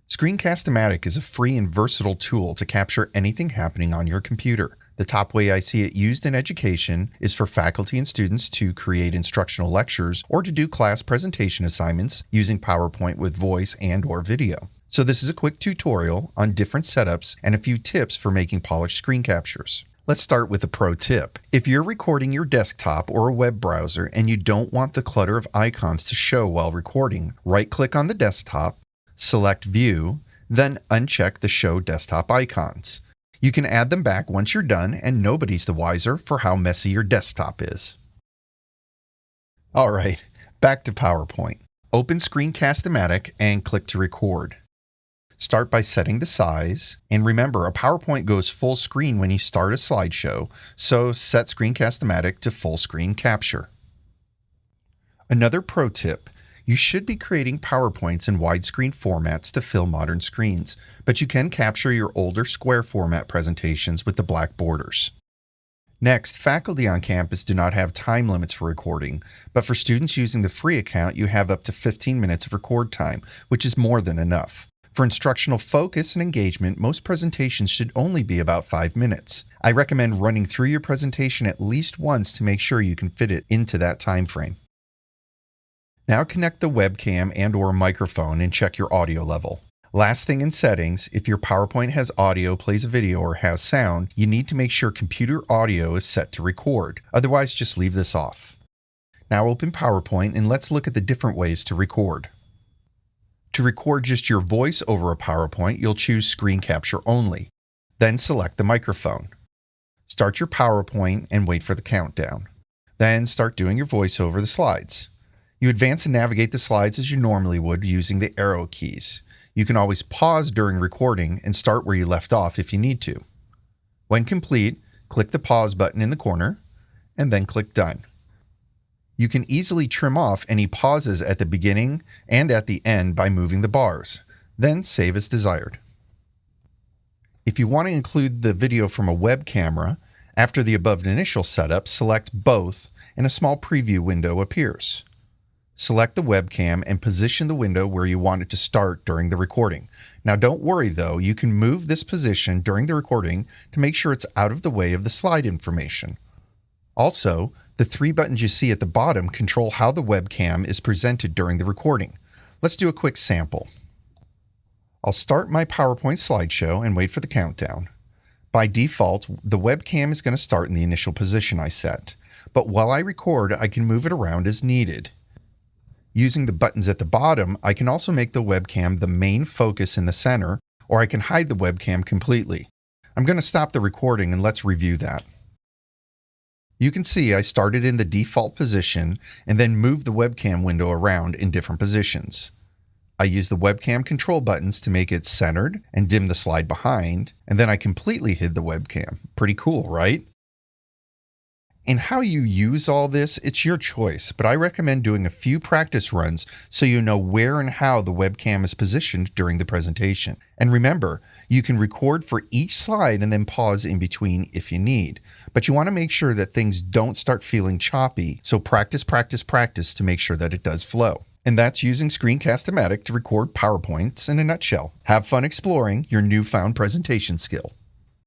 Screencastomatic is a free and versatile tool to capture anything happening on your computer. The top way I see it used in education is for faculty and students to create instructional lectures or to do class presentation assignments using PowerPoint with voice and/or video. So this is a quick tutorial on different setups and a few tips for making polished screen captures. Let's start with a pro tip. If you're recording your desktop or a web browser and you don't want the clutter of icons to show while recording, right-click on the desktop, select View, then uncheck the Show Desktop icons. You can add them back once you're done, and nobody's the wiser for how messy your desktop is. All right, back to PowerPoint. Open Screencastomatic and click to record. Start by setting the size, and remember, a PowerPoint goes full screen when you start a slideshow, so set Screencastomatic to full screen capture. Another pro tip: you should be creating PowerPoints in widescreen formats to fill modern screens, but you can capture your older square format presentations with the black borders. Next, faculty on campus do not have time limits for recording, but for students using the free account, you have up to 15 minutes of record time, which is more than enough. For instructional focus and engagement, most presentations should only be about 5 minutes. I recommend running through your presentation at least once to make sure you can fit it into that time frame. Now connect the webcam and/or microphone and check your audio level. Last thing in settings, if your PowerPoint has audio, plays a video, or has sound, you need to make sure computer audio is set to record. Otherwise, just leave this off. Now open PowerPoint and let's look at the different ways to record. To record just your voice over a PowerPoint, you'll choose Screen Capture Only. Then select the microphone. Start your PowerPoint and wait for the countdown. Then start doing your voice over the slides. You advance and navigate the slides as you normally would using the arrow keys. You can always pause during recording and start where you left off if you need to. When complete, click the pause button in the corner and then click Done. You can easily trim off any pauses at the beginning and at the end by moving the bars, then save as desired. If you want to include the video from a web camera, after the above initial setup, select Both and a small preview window appears. Select the webcam and position the window where you want it to start during the recording. Now don't worry though, you can move this position during the recording to make sure it's out of the way of the slide information. Also, the 3 buttons you see at the bottom control how the webcam is presented during the recording. Let's do a quick sample. I'll start my PowerPoint slideshow and wait for the countdown. By default, the webcam is going to start in the initial position I set, but while I record, I can move it around as needed. Using the buttons at the bottom, I can also make the webcam the main focus in the center, or I can hide the webcam completely. I'm going to stop the recording and let's review that. You can see I started in the default position and then moved the webcam window around in different positions. I used the webcam control buttons to make it centered and dim the slide behind, and then I completely hid the webcam. Pretty cool, right? And how you use all this, it's your choice, but I recommend doing a few practice runs so you know where and how the webcam is positioned during the presentation. And remember, you can record for each slide and then pause in between if you need. But you want to make sure that things don't start feeling choppy, so practice, practice, practice to make sure that it does flow. And that's using Screencastomatic to record PowerPoints in a nutshell. Have fun exploring your newfound presentation skill.